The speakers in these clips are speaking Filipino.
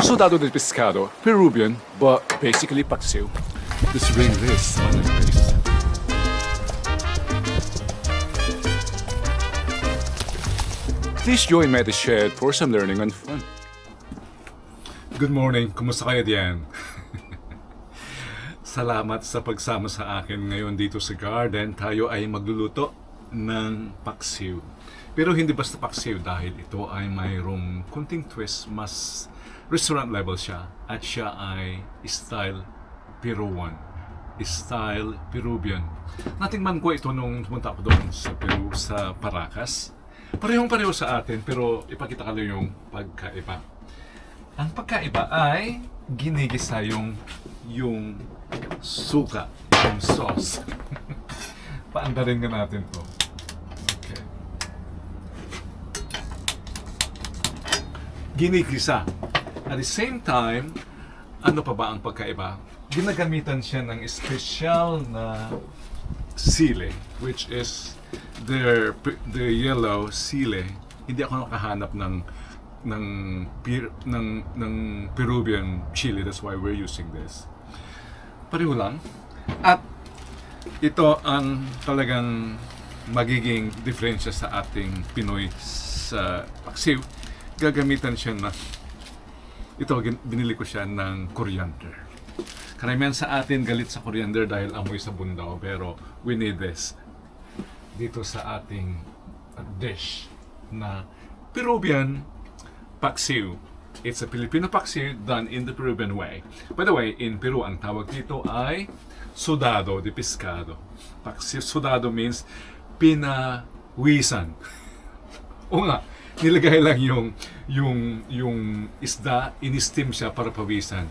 Sudado de Pescado, Peruvian, but basically Paksiw. Let's bring this on the place. Please join me at the shed for some learning and fun. Good morning, kumusta kayo diyan? Salamat sa pagsama sa akin ngayon dito sa garden. Tayo ay magluluto ng paksiw. Pero hindi basta paksiw dahil ito ay mayroong kunting twist, mas restaurant level siya. At siya ay style Peruvian. Style Peruvian. Natingman ko ito nung pumunta ako doon sa Peru, sa Paracas. Parehong-pareho sa atin, pero ipakita ko lang yung pagkaiba. Ang pagkaiba ay ginigisa yung suka, yung sauce. Paandarin nga natin to. Okay. Ginigisa. At the same time, ano pa ba ang pagkaiba? Ginagamitan siya ng special na sile, which is the yellow sile. Hindi ako nakahanap ng Peruvian chili. That's why we're using this. Pareho lang. At ito ang talagang magiging diferensya sa ating Pinoy sa paksiw. Gagamitan siya na ito, binili ko siya ng coriander. Karamihan sa atin galit sa coriander dahil amoy sa bundaw, pero we need this dito sa ating dish na Peruvian paksiw. It's a Filipino paksiw done in the Peruvian way. By the way, in Peru, ang tawag dito ay Sudado de Pescado. Paksiw, sudado means pinawisan. O nga, nilagay lang yung isda, in-steam siya para pawisan.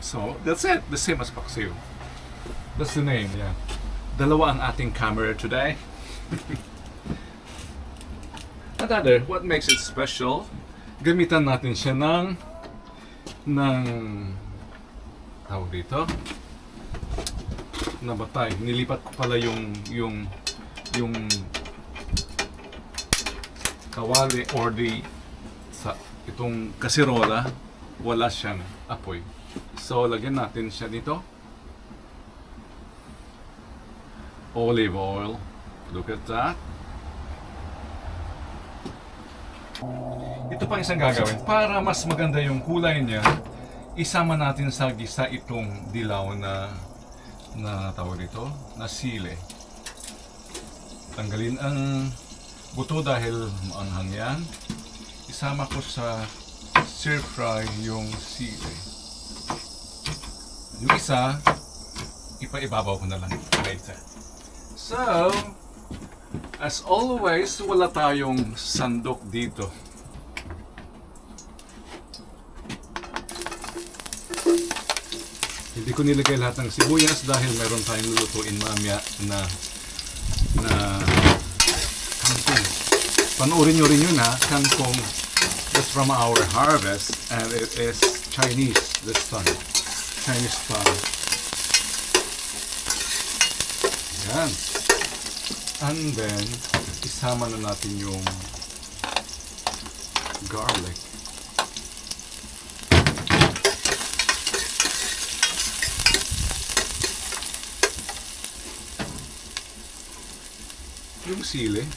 So, that's it. The same as paksiw. That's the name, yeah. Dalawa ang ating camera today. Another, what makes it special, gamitan natin siya ng tawag dito, nabatay. Nilipat ko pala yung kawali or sa itong kasirola, wala siyang apoy. So, lagyan natin siya dito. Olive oil. Look at that. Ito pang isang gagawin. Para mas maganda yung kulay niya, isama natin sa gisa itong dilaw na tawag dito, na sile. Tanggalin ang buto dahil maanghang yan. Isama ko sa stir fry yung sile. Yung isa, ipaibabaw ko na lang later. So, as always, wala tayong sandok dito. Hindi ko nilagay lahat ng sibuyas dahil meron tayong lulutuin mamaya na kangkong. Panoorin nyo rin yun ha, kangkong. That's from our harvest and it is Chinese this time. Chinese style. Yan. And then, isama na natin yung garlic. Yung sili.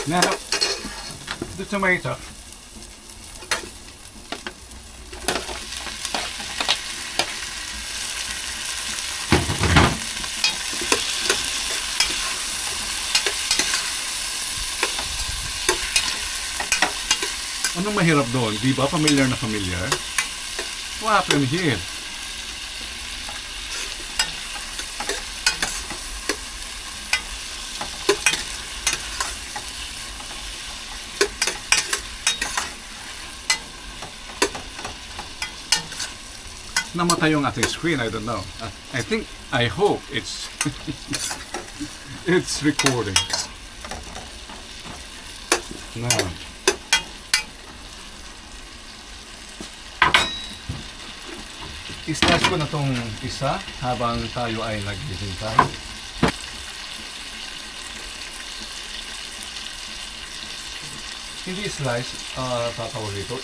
Now, the tomato. Anong mahirap doon? Di ba familiar na familiar? What happened here? Namatay yung ating screen, I don't know. I hope it's it's recording. Now, i-slash ko na tong isa habang tayo ay naghihintay. Hindi slice, tatawag dito.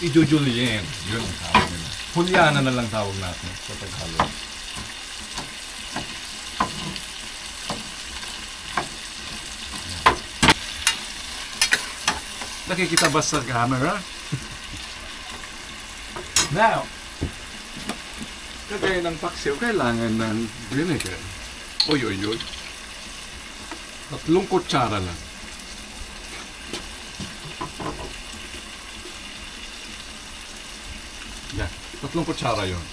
I-jujulien. Yun ang tawag nila. Hulyana na lang tawag natin sa Tagalog. Nakikita ba sa camera? Now, kagaya ng paksiw, kailangan ng vinegar. Oy. 3 kutsara lang. Yan, 3 kutsara yun.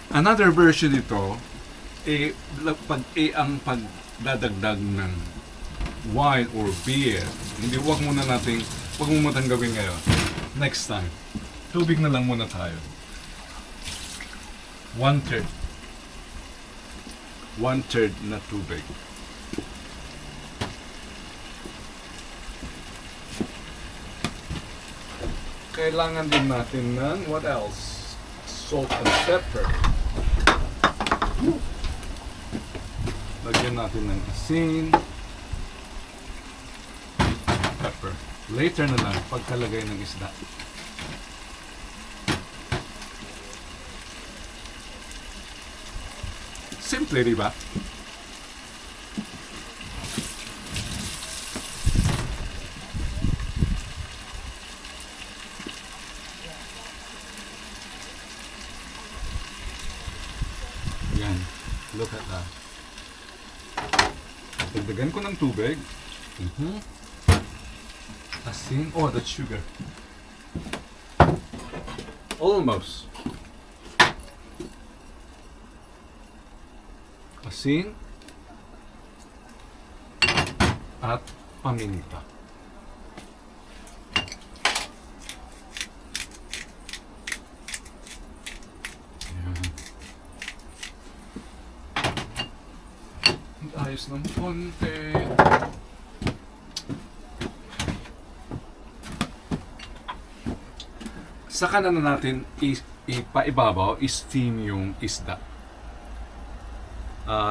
Another version nito, ang pagdadagdag ng wine or beer. Huwag muna gawin ngayon. Next time. Tubig na lang muna tayo. 1/3. 1/3 na tubig. Kailangan din natin ng what else? Salt and pepper. Lagyan natin ng asin. Pepper. Later na lang, pagkalagay ng isda. Simple, di ba? Yan. Look at that. Dagdagan ko ng tubig. Asin. Oh, that's sugar. Almost. Asin. At paminta. Ayos ng konti. Saka na natin ipaibabaw, steam yung isda.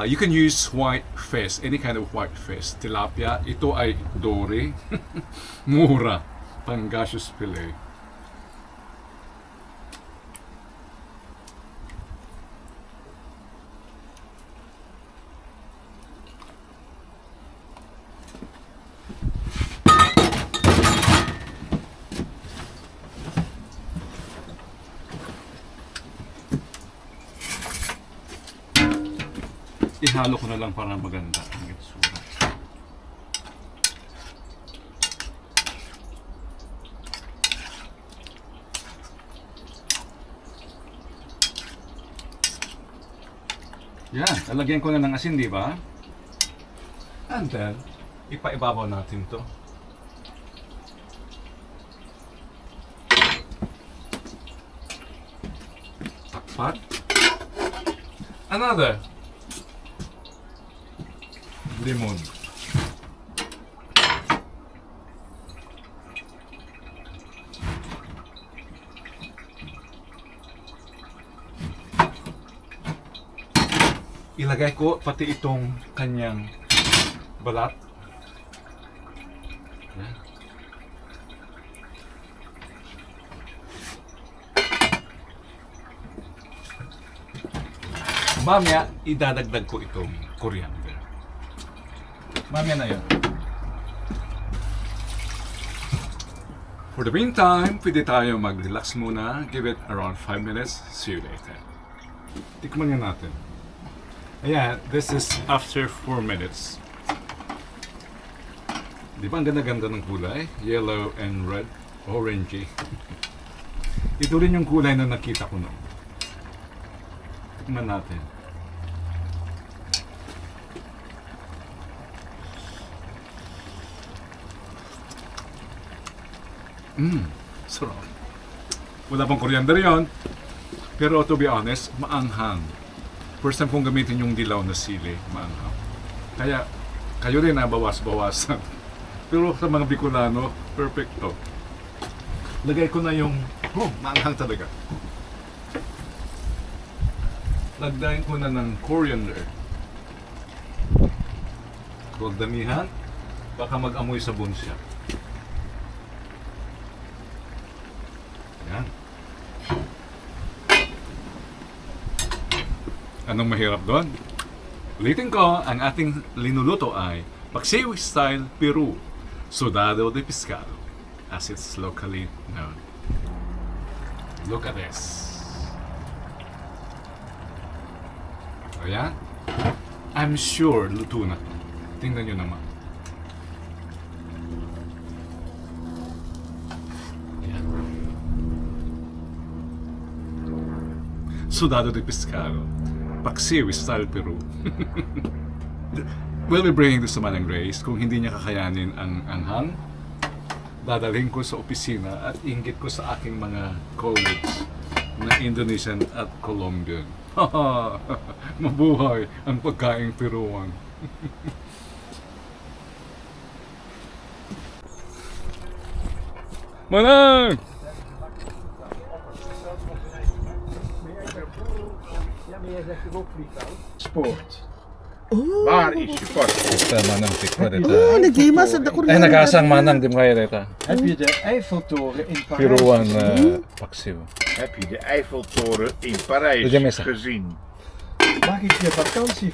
You can use white fish, any kind of white fish. Tilapia, ito ay dory. Mura. Pangasius fillet. Ihalo ko na lang para maganda ang itsura. Yan, lalagyan ko na ng asin, di ba? And then, ipaibabaw natin to. Takpat. Another. Limon. Ilagay ko pati itong kanyang balat. Yan. Mamaya, idadagdag ko itong coriander. Mamaya na yun. For the meantime, pwede tayo mag-relax muna. Give it around 5 minutes. See you later. Tikman nga natin. Ayan, this is after 4 minutes. Di ba ang ganda-ganda ng kulay? Yellow and red. Orangey. Ito rin yung kulay na nakita ko noon. Tikman natin. Sarap. Wala pang coriander yon. Pero to be honest, maanghang. First time kong gamitin yung dilaw na sili, maanghang. Kaya, kayo rin bawas-bawasan. Pero sa mga Bicolano, perfecto. Lagay ko na yung Maanghang talaga. Lagdayin ko na ng coriander. Huwag damihan, baka mag-amoy sabon siya. Yan. Anong mahirap doon? Ulitin ko, ang ating linuluto ay Paksiw style Peru, Sudado de Pescado, as it's locally known. Look at this. Ayan. I'm sure luto na. Tingnan nyo naman. Ayan. Sudado de Pescado, Paksiw style Peru. We'll be bringing this to Manang Grace. Kung hindi niya kakayanin ang anghang, dadalhin ko sa opisina at inggit ko sa aking mga colleagues na Indonesian at Colombian. Mabuhay ang pagkaing Peruan. Manang! Sport. Waar is je paspoort? Manang, tikwa dito. Nag-imas at ako Ay, nag-asang Manang, di mo kaya dito. Heb je de Eiffeltoren in Parijs Peruan gezien? Paksiw. Heb je de Eiffeltoren in Parijs Doe je mesa. gezien? Mag ik je vakantie